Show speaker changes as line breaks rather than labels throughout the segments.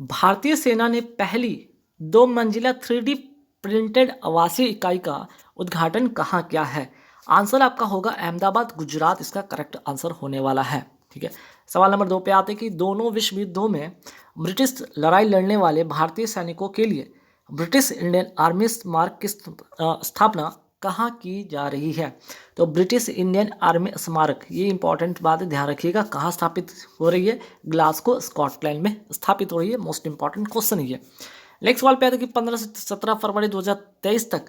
भारतीय सेना ने पहली 2 मंजिला 3D प्रिंटेड आवासीय इकाई का उद्घाटन कहाँ किया है? आंसर आपका होगा अहमदाबाद, गुजरात। इसका करेक्ट आंसर होने वाला है। ठीक है। सवाल नंबर 2 पे आते हैं कि दोनों विश्व युद्धों में ब्रिटिश लड़ाई लड़ने वाले भारतीय सैनिकों के लिए ब्रिटिश इंडियन आर्मी स्मारक की स्थापना कहाँ की जा रही है? तो ब्रिटिश इंडियन आर्मी स्मारक, ये इंपॉर्टेंट बात है, ध्यान रखिएगा। कहाँ स्थापित हो रही है? ग्लासगो, स्कॉटलैंड में स्थापित हो रही है। मोस्ट इंपॉर्टेंट क्वेश्चन ये। नेक्स्ट सवाल पे आता है कि 15 से 17 फरवरी 2023 तक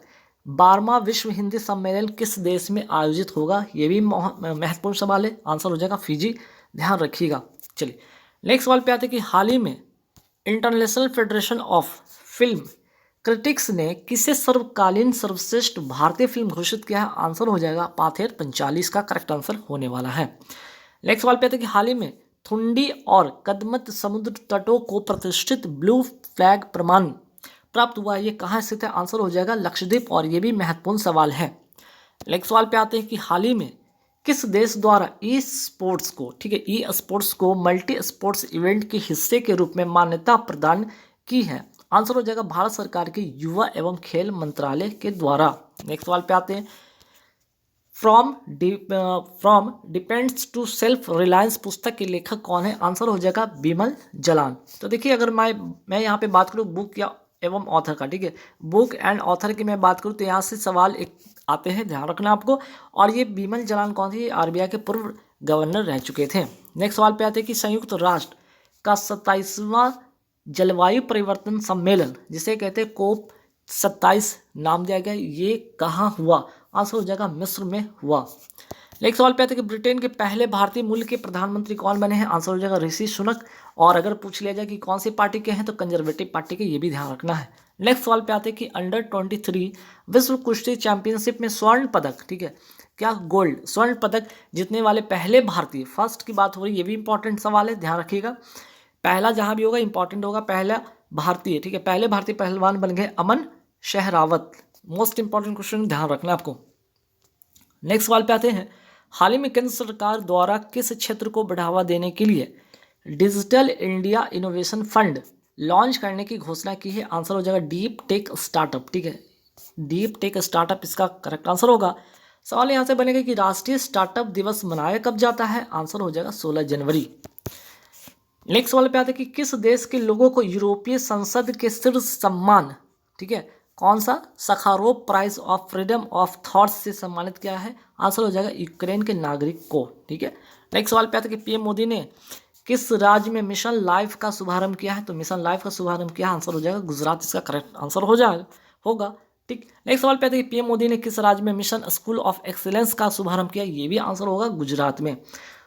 12वां विश्व हिंदी सम्मेलन किस देश में आयोजित होगा? ये भी महत्वपूर्ण सवाल है। आंसर हो जाएगा फिजी। ध्यान रखिएगा। चलिए नेक्स्ट सवाल पे आते हैं कि हाल ही में international federation of film critics ने किसे सर्वकालीन सर्वश्रेष्ठ भारतीय फिल्म घोषित किया है? आंसर हो जाएगा पाथेर पंचाली। इसका करेक्ट आंसर होने वाला है। नेक्स्ट सवाल पे आते हैं कि हाल ही में थुंडी और कदमत समुद्र तटों को प्रतिष्ठित ब्लू फ्लैग प्रमाण प्राप्त हुआ है। ये कहाँ स्थित है? आंसर हो जाएगा लक्षद्वीप। और ये भी महत्वपूर्ण सवाल है। नेक्स्ट सवाल पे आते हैं कि हाल ही में किस देश द्वारा ई स्पोर्ट्स को, ठीक है, ई स्पोर्ट्स को मल्टी स्पोर्ट्स इवेंट के हिस्से के रूप में मान्यता प्रदान की है? आंसर हो जाएगा भारत सरकार के युवा एवं खेल मंत्रालय के द्वारा। नेक्स्ट सवाल पे आते हैं from dependence to self reliance पुस्तक के लेखक कौन है? आंसर हो जाएगा बिमल जलान। तो देखिए, अगर मैं यहाँ पे बात करूँ बुक या एवं ऑथर का, ठीक है, बुक एंड ऑथर की मैं बात करूँ तो यहाँ से सवाल एक आते हैं, ध्यान रखना आपको। और ये बिमल जलान कौन थे? आरबीआई के पूर्व गवर्नर रह चुके थे। नेक्स्ट सवाल पे आते हैं कि संयुक्त राष्ट्र का 27वां जलवायु परिवर्तन सम्मेलन, जिसे कहते हैं कोप 27 नाम दिया गया, ये कहाँ हुआ? आंसर हो जाएगा मिस्र में हुआ। नेक्स्ट सवाल पे आते हैं कि ब्रिटेन के पहले भारतीय मूल के प्रधानमंत्री कौन बने हैं? आंसर हो जाएगा ऋषि सुनक। और अगर पूछ लिया जाए कि कौन सी पार्टी के हैं तो कंजर्वेटिव पार्टी के, ये भी ध्यान रखना है। नेक्स्ट सवाल पे आते हैं कि अंडर 23 विश्व कुश्ती चैंपियनशिप में स्वर्ण पदक, ठीक है, क्या गोल्ड स्वर्ण पदक जीतने वाले पहले भारतीय, फर्स्ट की बात हो रही है, ये भी इंपॉर्टेंट सवाल है, ध्यान रखिएगा। पहला जहां भी होगा इंपॉर्टेंट होगा, पहला भारतीय, ठीक है, पहले भारतीय पहलवान बन गए अमन शहरावत। मोस्ट इंपॉर्टेंट क्वेश्चन, ध्यान रखना आपको। नेक्स्ट सवाल पे आते हैं, हाल ही में केंद्र सरकार द्वारा किस क्षेत्र को बढ़ावा देने के लिए digital India innovation fund launch करने की घोषणा की है? आंसर हो जाएगा डीप टेक स्टार्टअप, ठीक है, डीप टेक स्टार्टअप इसका करेक्ट आंसर होगा। सवाल यहाँ से बनेगा कि राष्ट्रीय स्टार्टअप दिवस मनाया कब जाता है? आंसर हो जाएगा 16 जनवरी। नेक्स्ट सवाल पे आते हैं कि किस देश के लोगों को यूरोपीय संसद के शीर्ष सम्मान, ठीक है, कौन सा, Sakharov prize of freedom of thoughts से सम्मानित किया है? आंसर हो जाएगा यूक्रेन के नागरिक को, ठीक है। नेक्स्ट सवाल पे आता है कि पीएम मोदी ने किस राज्य में मिशन लाइफ का शुभारंभ किया है? तो मिशन लाइफ का शुभारंभ किया, आंसर हो जाएगा गुजरात। इसका करेक्ट आंसर हो जाएगा होगा, ठीक। नेक्स्ट सवाल पे आता है कि पीएम मोदी ने किस राज्य में मिशन स्कूल ऑफ एक्सीलेंस का शुभारंभ किया? ये भी आंसर होगा गुजरात में।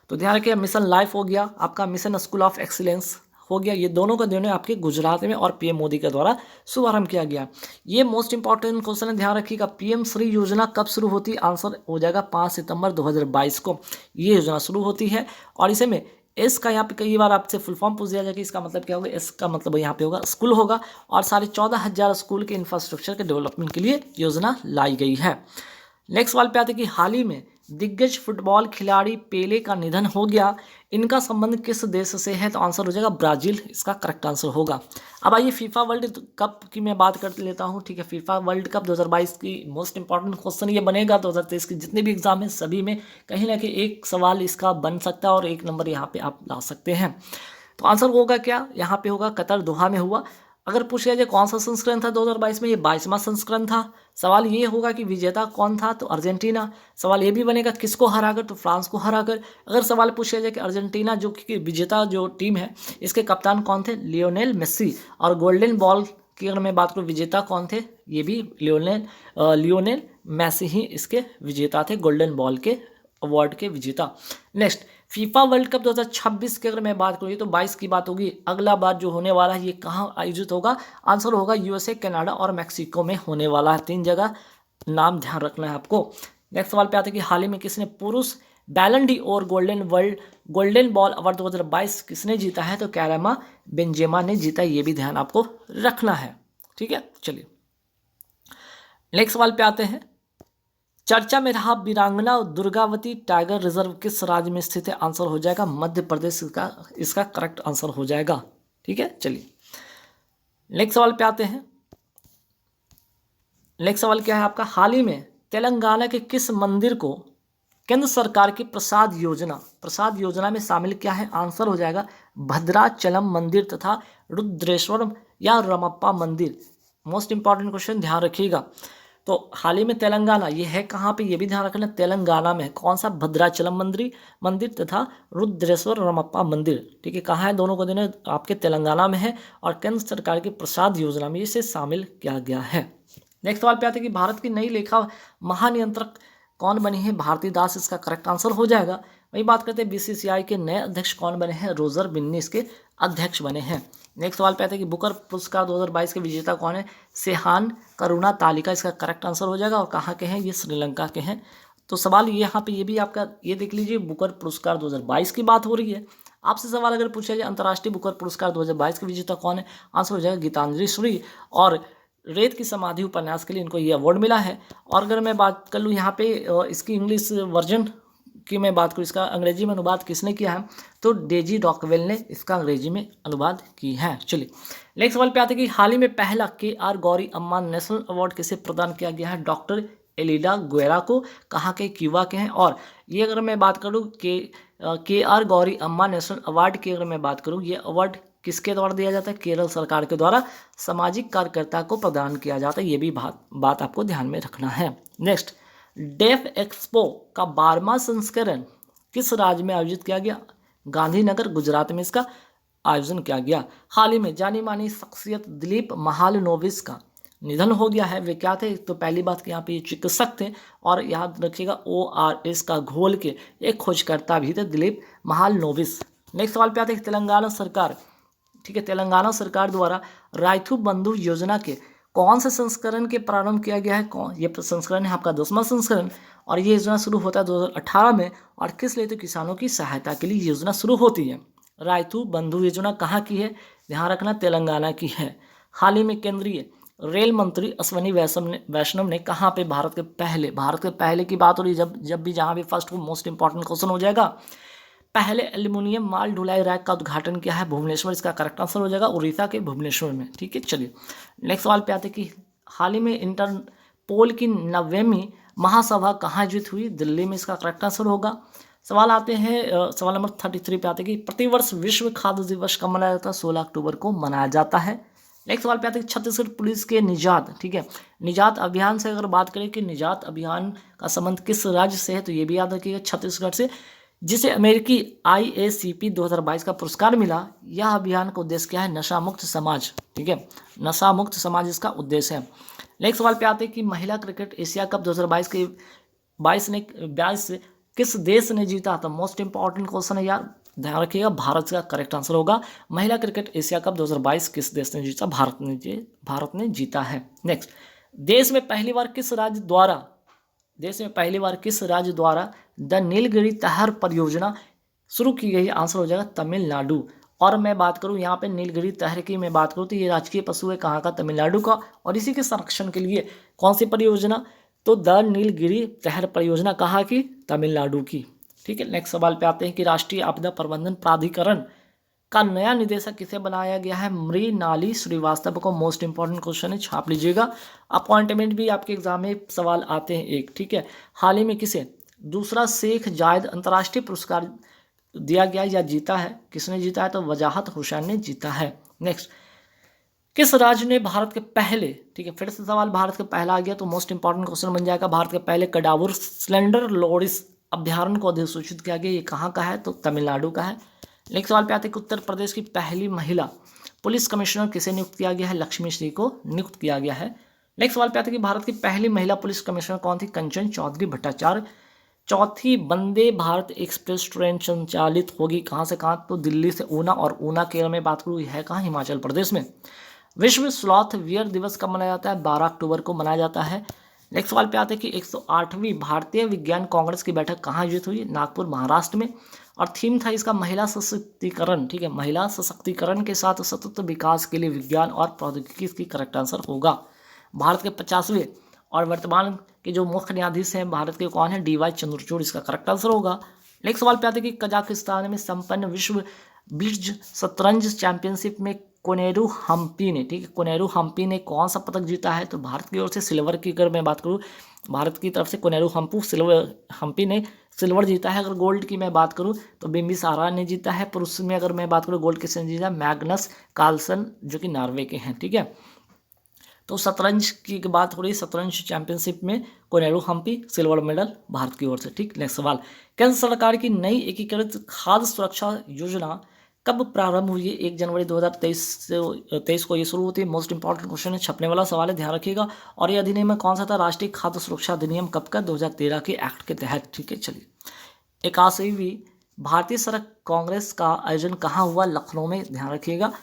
तो ध्यान रखिए, मिशन लाइफ हो गया आपका, मिशन स्कूल ऑफ एक्सीलेंस हो गया, ये दोनों का दोनों आपके गुजरात में और पीएम मोदी के द्वारा शुभारंभ किया गया। ये मोस्ट इंपॉर्टेंट क्वेश्चन है, ध्यान रखिएगा। पीएम श्री योजना कब शुरू होती है? आंसर हो जाएगा 5 सितंबर 2022 को ये योजना शुरू होती है। और इसे में एस का यहाँ पे कई बार आपसे फुल फॉर्म पूछ दिया जाएगा, इसका मतलब क्या होगा? एस का मतलब यहाँ पे होगा स्कूल होगा। और 14,500 स्कूल के इंफ्रास्ट्रक्चर के डेवलपमेंट के लिए योजना लाई गई है। नेक्स्ट सवाल पे आते हैं कि हाल ही में दिग्गज फुटबॉल खिलाड़ी पेले का निधन हो गया, इनका संबंध किस देश से है? तो आंसर हो जाएगा ब्राजील। इसका करेक्ट आंसर होगा। अब आइए फीफा वर्ल्ड कप की मैं बात कर लेता हूं, ठीक है। फीफा वर्ल्ड कप 2022 की मोस्ट इंपॉर्टेंट क्वेश्चन ये बनेगा। 2023 के जितने भी एग्जाम हैं सभी में कहीं ना कहीं एक सवाल इसका बन सकता है और 1 नंबर यहाँ पे आप ला सकते हैं। तो आंसर होगा क्या? यहाँ पे होगा कतर, दोहा में हुआ। अगर पूछ लिया जाए कौन सा संस्करण था 2022 में, ये 22वां संस्करण था। सवाल ये होगा कि विजेता कौन था? तो अर्जेंटीना। सवाल ये भी बनेगा किसको हराकर? तो फ्रांस को हराकर। अगर सवाल पूछ लिया जाए कि अर्जेंटीना जो कि विजेता जो टीम है, इसके कप्तान कौन थे? Lionel Messi. और गोल्डन बॉल की अगर मैं बात करूँ, विजेता कौन थे? ये भी लियोनेल मेस्सी ही इसके विजेता थे, गोल्डन बॉल के अवार्ड के विजेता। नेक्स्ट फीफा वर्ल्ड कप 2026 की अगर मैं बात करूँ तो 22 की बात होगी। अगला बार जो होने वाला है ये कहाँ आयोजित होगा? आंसर होगा यूएसए, कनाडा और मैक्सिको में होने वाला है। 3 जगह नाम ध्यान रखना है आपको। नेक्स्ट सवाल पे आते हैं कि हाल ही में किसने पुरुष बैलन डी और गोल्डन बॉल अवार्ड 2022 किसने जीता है? तो कैरामा बेंजेमा ने जीता। ये भी ध्यान आपको रखना है, ठीक है। चलिए नेक्स्ट सवाल पे आते हैं, चर्चा में रहा वीरांगना दुर्गावती टाइगर रिजर्व किस राज्य में स्थित है? आंसर हो जाएगा मध्य प्रदेश का, इसका करेक्ट आंसर हो जाएगा, ठीक है। चलिए नेक्स्ट सवाल पे आते हैं। नेक्स्ट सवाल क्या है आपका, हाल ही में तेलंगाना के किस मंदिर को केंद्र सरकार की प्रसाद योजना में शामिल क्या है? आंसर हो जाएगा भद्राचलम मंदिर तथा रुद्रेश्वरम या रमप्पा मंदिर। मोस्ट इंपॉर्टेंट क्वेश्चन, ध्यान रखिएगा। तो हाल ही में तेलंगाना, ये है कहाँ पे, ये भी ध्यान रखना, तेलंगाना में कौन सा, भद्राचलम मंदिर तथा रुद्रेश्वर रमप्पा मंदिर, ठीक है, कहाँ है, दोनों को देने आपके तेलंगाना में है और केंद्र सरकार की प्रसाद योजना में इसे शामिल किया गया है। नेक्स्ट सवाल पे आते हैं कि भारत की नई लेखा महानियंत्रक कौन बनी है? भारती दास इसका करेक्ट आंसर हो जाएगा। वही बात करते हैं बीसीसीआई के नए अध्यक्ष कौन बने हैं? रोजर बिन्नी इसके अध्यक्ष बने हैं। नेक्स्ट सवाल पे आते हैं कि बुकर पुरस्कार 2022 के विजेता कौन है? सेहान करुणा तालिका इसका करेक्ट आंसर हो जाएगा। और कहाँ के हैं? ये श्रीलंका के हैं। तो सवाल ये यहाँ पे ये भी आपका ये देख लीजिए, बुकर पुरस्कार 2022 की बात हो रही है। आपसे सवाल अगर पूछा जाए अंतर्राष्ट्रीय बुकर पुरस्कार 2022 के विजेता कौन है? आंसर हो जाएगा गीतांजलि श्री। और रेत की समाधि उपन्यास के लिए इनको ये अवार्ड मिला है। और अगर मैं बात कर लूँ यहाँ पे इसकी इंग्लिश वर्जन की मैं बात करूँ, इसका अंग्रेजी में अनुवाद किसने किया है? तो डेजी रॉकवेल ने इसका अंग्रेजी में अनुवाद की है। चलिए नेक्स्ट सवाल पे आते हैं कि हाल ही में पहला KR गौरी अम्मा नेशनल अवार्ड किसे प्रदान किया गया है? डॉक्टर एलिडा गुएरा को। कहाँ के? क्यूबा के हैं। और ये अगर मैं बात करूँ KR गौरी अम्मा नेशनल अवार्ड की अगर मैं बात करूँ, ये अवार्ड किसके द्वारा दिया जाता है? केरल सरकार के द्वारा सामाजिक कार्यकर्ता को प्रदान किया जाता है। ये भी बात आपको ध्यान में रखना है। नेक्स्ट, डेफ एक्सपो का 12वां संस्करण किस राज्य में आयोजित किया गया? गांधीनगर, गुजरात में इसका आयोजन किया गया। हाल ही में जानी मानी शख्सियत दिलीप महालनोबिस का निधन हो गया है। वे क्या थे? तो पहली बात कि यहाँ पे ये चिकित्सक थे और याद रखिएगा ORS का घोल के एक खोजकर्ता भी थे, दिलीप महालनोबिस। नेक्स्ट सवाल पे आते हैं तेलंगाना सरकार, ठीक है, तेलंगाना सरकार द्वारा राइथु बंधु योजना के कौन से संस्करण के प्रारंभ किया गया है? कौन ये संस्करण है? आपका 10वां संस्करण। और ये योजना शुरू होता है 2018 में। और किस लिए? तो किसानों की सहायता के लिए योजना शुरू होती है। राइथु बंधु योजना कहाँ की है? ध्यान रखना, तेलंगाना की है। हाल ही में केंद्रीय रेल मंत्री अश्विनी वैष्णव ने कहाँ पे भारत के पहले की बात हो रही है, जब भी जहाँ भी फर्स्ट वो मोस्ट इंपॉर्टेंट क्वेश्चन हो जाएगा। पहले एल्यूमिनियम माल ढुलाई रैक का उद्घाटन किया है? भुवनेश्वर इसका करेक्ट आंसर हो जाएगा, उड़ीसा के भुवनेश्वर में। ठीक है, चलिए नेक्स्ट सवाल पे आते कि हाल ही में इंटरपोल की 90वीं महासभा कहाँ आयोजित हुई? दिल्ली में इसका करेक्ट आंसर होगा। सवाल आते हैं सवाल नंबर 33 पे आते कि प्रतिवर्ष विश्व खाद्य दिवस कब मनाया जाता है? 16 अक्टूबर को मनाया जाता है। नेक्स्ट सवाल पे आते हैं छत्तीसगढ़ पुलिस के निजात, ठीक है, निजात अभियान से अगर बात करें कि निजात अभियान का संबंध किस राज्य से है, तो ये भी याद रखिएगा छत्तीसगढ़ से, जिसे अमेरिकी IACP 2022 का पुरस्कार मिला। यह अभियान का उद्देश्य क्या है? नशा मुक्त समाज, ठीक है, नशा मुक्त समाज इसका उद्देश्य है। नेक्स्ट सवाल पे आते हैं कि महिला क्रिकेट एशिया कप 2022 के 22 किस देश ने जीता? तो मोस्ट इंपॉर्टेंट क्वेश्चन है यार, ध्यान रखिएगा, भारत का करेक्ट आंसर होगा। महिला क्रिकेट एशिया कप 2022 किस देश ने जीता? भारत ने जीता है। नेक्स्ट, देश में पहली बार किस राज्य द्वारा द नीलगिरी तहर परियोजना शुरू की गई? आंसर हो जाएगा तमिलनाडु। और मैं बात करूं यहाँ पे नीलगिरी तहर की मैं बात करूं तो ये राजकीय पशु है कहाँ का? तमिलनाडु का। और इसी के संरक्षण के लिए कौन सी परियोजना? तो द नीलगिरी तहर परियोजना कहाँ की? तमिलनाडु की। ठीक है, नेक्स्ट सवाल पे आते हैं कि राष्ट्रीय आपदा प्रबंधन प्राधिकरण का नया निदेशक किसे बनाया गया है? मृणाली श्रीवास्तव को। मोस्ट इंपॉर्टेंट क्वेश्चन है, छाप लीजिएगा। अपॉइंटमेंट भी आपके एग्जाम में सवाल आते हैं एक, ठीक है। हाल ही में किसे दूसरा शेख जायद अंतर्राष्ट्रीय पुरस्कार दिया गया या जीता है? किसने जीता है? तो वजाहत हुसैन ने जीता है। नेक्स्ट, किस राज्य ने भारत के पहले, ठीक है, फिर से सवाल भारत के पहला आ गया तो मोस्ट इंपॉर्टेंट क्वेश्चन बन जाएगा, भारत के पहले कडावुर स्लेंडर लोरिस अभ्यारण्य को अधिसूचित किया गया? ये कहाँ का है? तो तमिलनाडु का है। नेक्स्ट सवाल पे आते हैं कि उत्तर प्रदेश की पहली महिला पुलिस कमिश्नर किसे नियुक्त किया गया है? लक्ष्मी श्री को नियुक्त किया गया है। नेक्स्ट सवाल पे आते हैं कि भारत की पहली महिला पुलिस कमिश्नर कौन थी? कंचन चौधरी भट्टाचार्य। चौथी वंदे भारत एक्सप्रेस ट्रेन संचालित होगी कहाँ से कहाँ? तो दिल्ली से ऊना। और ऊना केरल में बात करूँ है कहाँ? हिमाचल प्रदेश में। विश्व स्लॉथ वियर दिवस कब मनाया जाता है? 12 अक्टूबर को मनाया जाता है। नेक्स्ट सवाल पे आते हैं कि 108वीं भारतीय विज्ञान कांग्रेस की बैठक कहाँ आयोजित हुई? नागपुर, महाराष्ट्र में। और थीम था इसका महिला सशक्तिकरण, ठीक है, महिला सशक्तिकरण के साथ सतत विकास के लिए विज्ञान और प्रौद्योगिकी, इसकी करेक्ट आंसर होगा। भारत के 50वें और वर्तमान के जो मुख्य न्यायाधीश हैं भारत के कौन है? DY चंद्रचूड़, इसका करेक्ट आंसर होगा। नेक्स्ट सवाल पे आते हैं कि कजाकिस्तान में संपन्न विश्व ब्लिट्ज शतरंज चैंपियनशिप में कोनेरू हम्पी ने, ठीक है, कोनेरू हम्पी ने कौन सा पदक जीता है? तो भारत की ओर से सिल्वर की अगर मैं बात करूँ, भारत की तरफ से कोनेरू हम्पी ने सिल्वर जीता है। अगर गोल्ड की मैं बात करूँ तो बिम्बिसारा ने जीता है। पुरुष में अगर मैं बात करूँ गोल्ड किसने जीता? मैग्नस कार्लसन जो कि नॉर्वे के हैं, ठीक है। तो शतरंज की बात हो रही, शतरंज चैंपियनशिप में कोनेरू हम्पी सिल्वर मेडल भारत की ओर से, ठीक। नेक्स्ट सवाल, केंद्र सरकार की नई एकीकृत खाद्य सुरक्षा योजना कब प्रारंभ हुई है? 1 जनवरी 2023 को ये शुरू होती है। मोस्ट इंपॉर्टेंट क्वेश्चन है, छपने वाला सवाल है, ध्यान रखिएगा। और ये अधिनियम कौन सा था? राष्ट्रीय खाद्य सुरक्षा अधिनियम कब का? 2013 के एक्ट के तहत, ठीक है। चलिए, 81वीं भारतीय सड़क कांग्रेस का आयोजन कहाँ हुआ? लखनऊ में, ध्यान रखिएगा।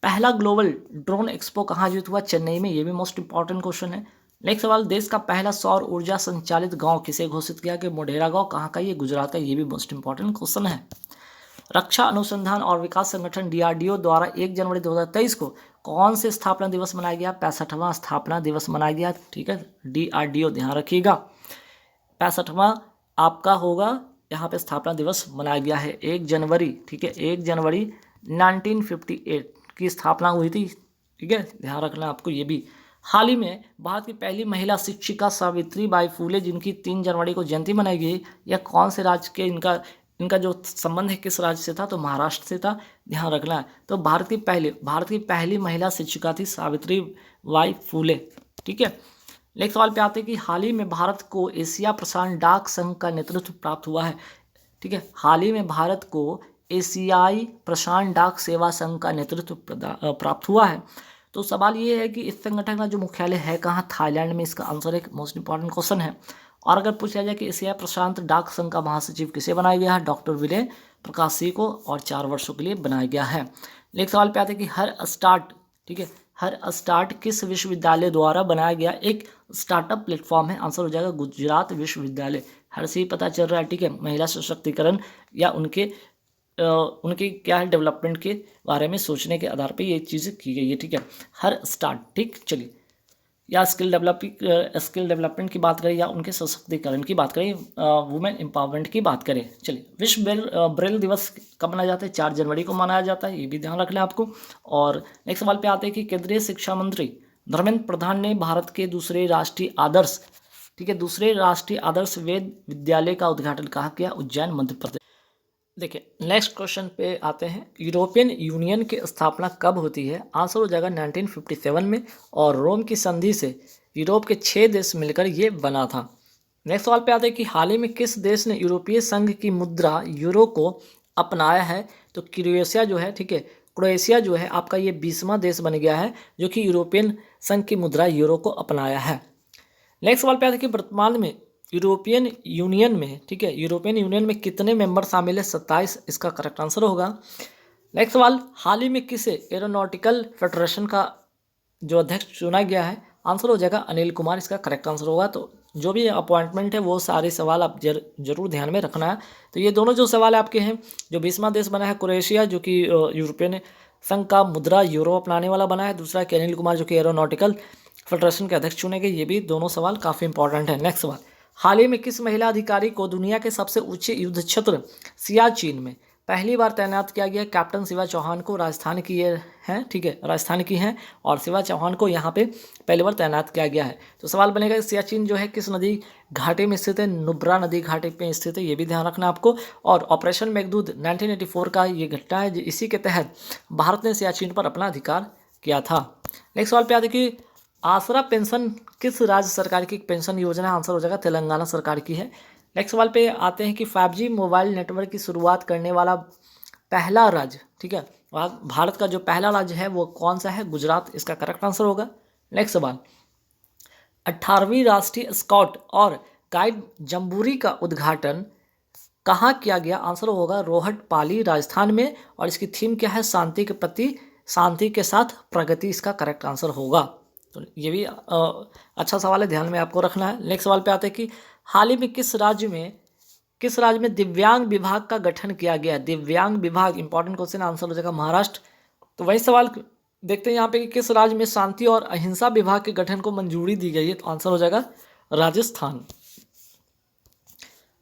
पहला ग्लोबल ड्रोन एक्सपो कहाँ आयोजित हुआ? चेन्नई में, ये भी मोस्ट इंपॉर्टेंट क्वेश्चन है। नेक्स्ट सवाल, देश का पहला सौर ऊर्जा संचालित गांव किसे घोषित किया कि मोढेरा गांव कहाँ का? ये गुजरात का, ये भी मोस्ट इंपॉर्टेंट क्वेश्चन है। रक्षा अनुसंधान और विकास संगठन DRDO द्वारा 1 जनवरी 2023 को कौन से स्थापना दिवस मनाया गया? 65वां स्थापना दिवस मनाया गया, ठीक है। DRDO, ध्यान रखिएगा, 65वां आपका होगा यहाँ पे स्थापना दिवस मनाया गया है 1 जनवरी, ठीक है। 1 जनवरी 1958 की स्थापना हुई थी, ठीक है, ध्यान रखना आपको ये भी। हाल ही में भारत की पहली महिला शिक्षिका सावित्री बाई फुले जिनकी 3 जनवरी को जयंती मनाई गई, यह कौन से राज्य के इनका जो संबंध है किस राज्य से था? तो महाराष्ट्र से था, ध्यान रखना है। तो भारत की पहली महिला शिक्षिका थी सावित्री बाई फुले, ठीक है। नेक्स्ट सवाल पे आते हैं कि हाल ही में भारत को एशिया प्रशांत डाक संघ का नेतृत्व प्राप्त हुआ है, ठीक है। हाल ही में भारत को एशियाई प्रशांत डाक सेवा संघ का नेतृत्व प्राप्त हुआ है। तो सवाल ये है कि इस संगठन का जो मुख्यालय है कहाँ? थाईलैंड में, इसका आंसर एक मोस्ट इंपॉर्टेंट क्वेश्चन है। और अगर पूछा जाए कि एशिया प्रशांत डाक संघ का महासचिव किसे बनाया गया है? डॉक्टर विजय प्रकाश सिंह को, और 4 वर्षों के लिए बनाया गया है। नेक्स्ट सवाल पे आते हैं कि हर स्टार्ट, ठीक है, हर स्टार्ट किस विश्वविद्यालय द्वारा बनाया गया एक स्टार्टअप प्लेटफॉर्म है? आंसर हो जाएगा गुजरात विश्वविद्यालय। हर से ही पता चल रहा है, ठीक है, महिला सशक्तिकरण या उनके क्या है डेवलपमेंट के बारे में सोचने के आधार पे ये चीज़ें की गई है, ठीक है। हर स्टार्ट, ठीक। चलिए, या स्किल डेवलपमेंट की बात करें या उनके सशक्तिकरण की बात करें, वुमेन एम्पावरमेंट की बात करें। चलिए, विश्व ब्रेल दिवस कब मनाया जाता है? 4 जनवरी को मनाया जाता है, ये भी ध्यान रखना है आपको। और नेक्स्ट सवाल पे आते हैं कि केंद्रीय शिक्षा मंत्री धर्मेंद्र प्रधान ने भारत के दूसरे राष्ट्रीय आदर्श, ठीक है, दूसरे राष्ट्रीय आदर्श वेद विद्यालय का उद्घाटन कहाँ किया? उज्जैन, मध्य प्रदेश। देखिए, नेक्स्ट क्वेश्चन पे आते हैं, यूरोपियन यूनियन की स्थापना कब होती है? आंसर हो जाएगा 1957 में, और रोम की संधि से यूरोप के 6 देश मिलकर ये बना था। नेक्स्ट सवाल पे आते हैं कि हाल ही में किस देश ने यूरोपीय संघ की मुद्रा यूरो को अपनाया है? तो क्रोएशिया जो है, ठीक है, क्रोएशिया जो है आपका ये 20वां देश बन गया है जो कि यूरोपियन संघ की मुद्रा यूरो को अपनाया है। नेक्स्ट सवाल पे आते हैं कि वर्तमान में यूरोपियन यूनियन में, ठीक है, यूरोपियन यूनियन में कितने मेंबर शामिल है? 27, इसका करेक्ट आंसर होगा। नेक्स्ट सवाल, हाल ही में किसे एरोनॉटिकल फेडरेशन का जो अध्यक्ष चुना गया है? आंसर हो जाएगा अनिल कुमार, इसका करेक्ट आंसर होगा। तो जो भी अपॉइंटमेंट है वो सारे सवाल आप जरूर ध्यान में रखना है। तो ये दोनों जो सवाल आपके हैं, जो 20वां देश बना है क्रोएशिया जो कि यूरोपियन संघ का मुद्रा यूरो अपनाने वाला बना है, दूसरा कि अनिल कुमार जो कि एरोनॉटिकल फेडरेशन के अध्यक्ष चुने गए, ये भी दोनों सवाल काफ़ी इंपॉर्टेंट है। नेक्स्ट सवाल, हाल ही में किस महिला अधिकारी को दुनिया के सबसे ऊंचे युद्ध क्षेत्र सियाचिन में पहली बार तैनात किया गया? कैप्टन शिवा चौहान को, राजस्थान की ये हैं, ठीक है, राजस्थान की हैं, और शिवा चौहान को यहाँ पे पहली बार तैनात किया गया है। तो सवाल बनेगा सियाचिन जो है किस नदी घाटी में स्थित है? नुब्रा नदी घाटी पे स्थित है, ये भी ध्यान रखना आपको। और ऑपरेशन मेघदूत 1984 का ये घटना है, इसी के तहत भारत ने सियाचिन पर अपना अधिकार किया था। नेक्स्ट सवाल पे आते कि आसरा पेंशन किस राज्य सरकार की पेंशन योजना है? आंसर हो जाएगा तेलंगाना सरकार की है। नेक्स्ट सवाल पे आते हैं कि 5G मोबाइल नेटवर्क की शुरुआत करने वाला पहला राज्य, ठीक है, भारत का जो पहला राज्य है वो कौन सा है? गुजरात, इसका करेक्ट आंसर होगा। नेक्स्ट सवाल, 18वीं राष्ट्रीय स्काउट और गाइड जम्बूरी का उद्घाटन कहाँ किया गया? आंसर होगा रोहट पाली, राजस्थान में, और इसकी थीम क्या है? शांति के प्रति, शांति के साथ प्रगति, इसका करेक्ट आंसर होगा। तो ये भी अच्छा सवाल है, ध्यान में आपको रखना है। नेक्स्ट सवाल पे आते हैं कि हाल ही में किस राज्य में दिव्यांग विभाग का गठन किया गया? दिव्यांग विभाग, इंपॉर्टेंट क्वेश्चन, आंसर हो जाएगा महाराष्ट्र। तो वही सवाल देखते हैं यहाँ पे कि किस राज्य में शांति और अहिंसा विभाग के गठन को मंजूरी दी गई है? तो आंसर हो जाएगा राजस्थान।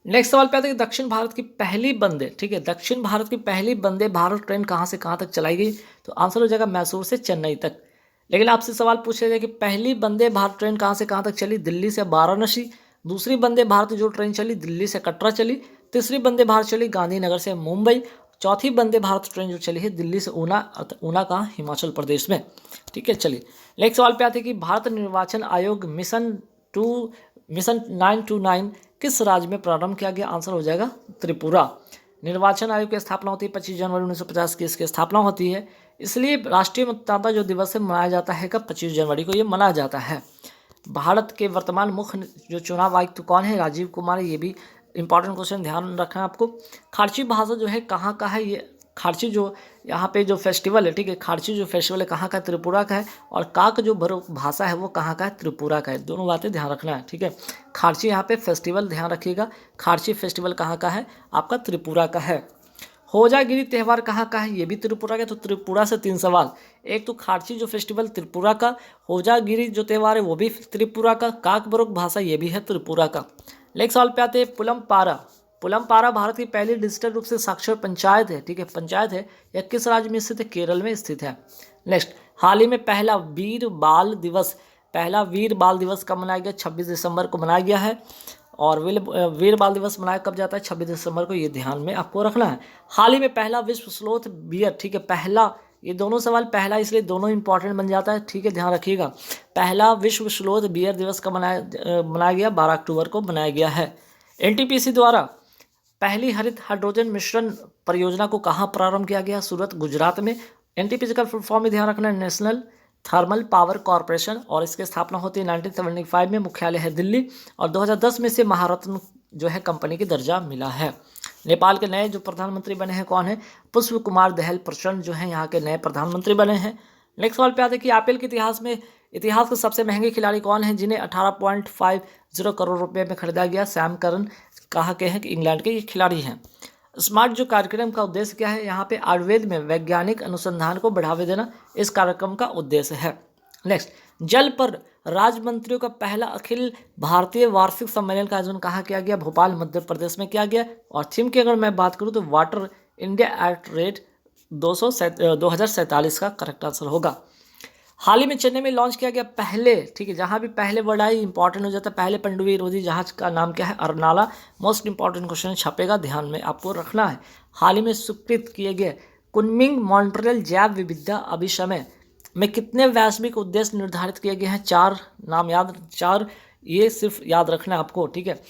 नेक्स्ट सवाल पे आता है कि दक्षिण भारत की पहली वंदे, ठीक है, दक्षिण भारत की पहली वंदे भारत ट्रेन कहाँ से कहाँ तक चलाई गई? तो आंसर हो जाएगा मैसूर से चेन्नई तक। लेकिन आपसे सवाल पूछा जाए कि पहली वंदे भारत ट्रेन कहाँ से कहाँ तक चली? दिल्ली से वाराणसी। दूसरी वंदे भारत जो ट्रेन चली दिल्ली से कटरा चली। तीसरी वंदे भारत चली गांधीनगर से मुंबई। चौथी वंदे भारत ट्रेन जो चली है दिल्ली से ऊना, ऊना कहाँ? हिमाचल प्रदेश में। ठीक है, चलिए नेक्स्ट सवाल पे आते हैं कि भारत निर्वाचन आयोग मिशन 929 किस राज्य में प्रारंभ किया गया? आंसर हो जाएगा त्रिपुरा। निर्वाचन आयोग की स्थापना होती है 25 जनवरी 1950 की इसकी स्थापना होती है, इसलिए राष्ट्रीय मतदाता जो दिवस है मनाया जाता है कब? 25 जनवरी को ये मनाया जाता है। भारत के वर्तमान मुख्य जो चुनाव आयुक्त तो कौन है? राजीव कुमार। ये भी इंपॉर्टेंट क्वेश्चन, ध्यान रखना है आपको। खारची भाषा जो है कहाँ का है? ये खारची जो यहाँ पे जो फेस्टिवल है, ठीक है, खारची जो फेस्टिवल है कहाँ का? त्रिपुरा का है। और काक जो भाषा है वो कहाँ का है? त्रिपुरा का है। दोनों बातें ध्यान रखना है, ठीक है। खारची यहाँ पे फेस्टिवल ध्यान रखिएगा, खारची फेस्टिवल कहाँ का है? आपका त्रिपुरा का है। होजागिरी त्यौहार कहाँ का है? ये भी त्रिपुरा का। तो त्रिपुरा से 3 सवाल, एक तो खारची जो फेस्टिवल त्रिपुरा का, होजागिरी जो त्यौहार है वो भी त्रिपुरा का, काकबरोक भाषा ये भी है त्रिपुरा का। नेक्स्ट सवाल पे आते हैं पुलमपारा। पुलमपारा भारत की पहली डिजिटल रूप से साक्षर पंचायत है, ठीक है, पंचायत है। यह किस राज्य में स्थित है? केरल में स्थित है। नेक्स्ट, हाल ही में पहला वीर बाल दिवस कब मनाया गया? 26 दिसंबर को मनाया गया है। और वीर बाल दिवस मनाया कब जाता है? 26 दिसंबर को, ये ध्यान में आपको रखना है। हाल ही में पहला विश्व स्लोथ बियर, ठीक है, पहला, ये दोनों सवाल पहला इसलिए दोनों इंपॉर्टेंट बन जाता है, ठीक है, ध्यान रखिएगा। पहला विश्व स्लोथ बियर दिवस कब मनाया गया? 12 अक्टूबर को मनाया गया है। एनटीपीसी द्वारा पहली हरित हाइड्रोजन मिश्रण परियोजना को कहाँ प्रारंभ किया गया? सूरत, गुजरात में। एनटीपीसी का फुल फॉर्म में ध्यान रखना है नेशनल थर्मल पावर कॉरपोरेशन, और इसकी स्थापना होती है 1975 में, मुख्यालय है दिल्ली। और 2010 में से महारत्न जो है कंपनी की दर्जा मिला है। नेपाल के नए जो प्रधानमंत्री बने हैं कौन है? पुष्प कुमार दहल प्रचंड जो है यहाँ के नए प्रधानमंत्री बने हैं। नेक्स्ट सवाल पे आते हैं कि आईपीएल के इतिहास के सबसे महंगे खिलाड़ी कौन हैं जिन्हें 18.50 करोड़ रुपए में खरीदा गया? सैम करन कहाँ के हैं? कि इंग्लैंड के ये खिलाड़ी हैं। स्मार्ट जो कार्यक्रम का उद्देश्य क्या है? यहाँ पे आयुर्वेद में वैज्ञानिक अनुसंधान को बढ़ावा देना इस कार्यक्रम का उद्देश्य है। नेक्स्ट, जल पर राज्य मंत्रियों का पहला अखिल भारतीय वार्षिक सम्मेलन का आयोजन कहाँ किया गया? भोपाल, मध्य प्रदेश में किया गया। और थीम की अगर मैं बात करूँ तो वाटर इंडिया एट रेट 2047 का करेक्ट आंसर होगा। हाल ही में चेन्नई में लॉन्च किया गया पहले, ठीक है, जहाँ भी पहले वर्ड आई इंपॉर्टेंट हो जाता है, पहले पनडुब्बी रोधी जहाज का नाम क्या है? अरनाला। मोस्ट इंपॉर्टेंट क्वेश्चन छपेगा, ध्यान में आपको रखना है। हाल ही में स्वीकृत किए गए कुनमिंग मॉन्ट्रियल जैव विविधता अभिसमय में कितने वैश्विक उद्देश्य निर्धारित किए गए हैं? 4 नाम याद, 4 ये सिर्फ याद रखना है आपको, ठीक है।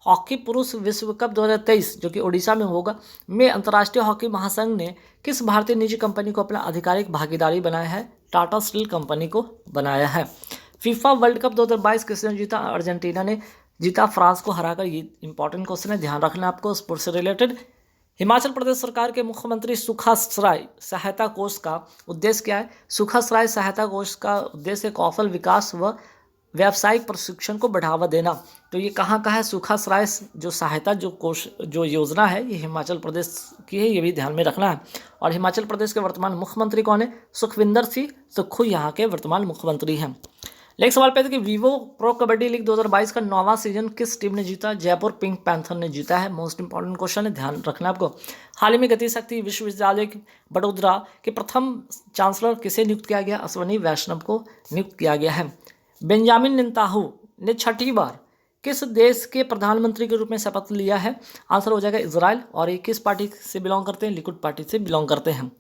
हॉकी पुरुष विश्व कप 2023 जो कि ओडिशा में होगा में अंतर्राष्ट्रीय हॉकी महासंघ ने किस भारतीय निजी कंपनी को अपना आधिकारिक भागीदारी बनाया है? टाटा स्टील कंपनी को बनाया है। फीफा वर्ल्ड कप 2022 किसने जीता? अर्जेंटीना ने जीता फ्रांस को हराकर। ये इंपॉर्टेंट क्वेश्चन है, ध्यान रखना आपको स्पोर्ट्स से रिलेटेड। हिमाचल प्रदेश सरकार के मुख्यमंत्री सुखाश्रय सहायता कोष का उद्देश्य क्या है? सुखाश्रय सहायता कोष का उद्देश्य कौशल विकास व व्यावसायिक प्रशिक्षण को बढ़ावा देना। तो ये कहाँ का है? सुखाश्रय जो सहायता जो कोष जो योजना है ये हिमाचल प्रदेश की है, ये भी ध्यान में रखना है। और हिमाचल प्रदेश के वर्तमान मुख्यमंत्री कौन है? सुखविंदर सिंह सुक्खू यहाँ के वर्तमान मुख्यमंत्री हैं। नेक्स्ट सवाल पे है कि विवो प्रो कबड्डी लीग 2022 का 9वां सीजन किस टीम ने जीता? जयपुर पिंक पैंथर ने जीता है। मोस्ट इंपॉर्टेंट क्वेश्चन है, ध्यान रखना आपको। हाल ही में गति शक्ति विश्वविद्यालय बड़ोदरा के प्रथम चांसलर किसे नियुक्त किया गया? अश्वनी वैष्णव को नियुक्त किया गया है। बेंजामिन नेतन्याहू ने 6ठी बार किस देश के प्रधानमंत्री के रूप में शपथ लिया है? आंसर हो जाएगा इजराइल। और ये किस पार्टी से बिलोंग करते हैं? लिकुड पार्टी से बिलोंग करते हैं।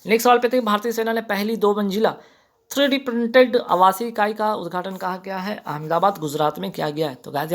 नेक्स्ट सवाल पे थे भारतीय सेना ने पहली 2 मंजिला 3D प्रिंटेड आवासीय इकाई का उद्घाटन कहाँ किया है? अहमदाबाद, गुजरात में किया गया है। तो गाइस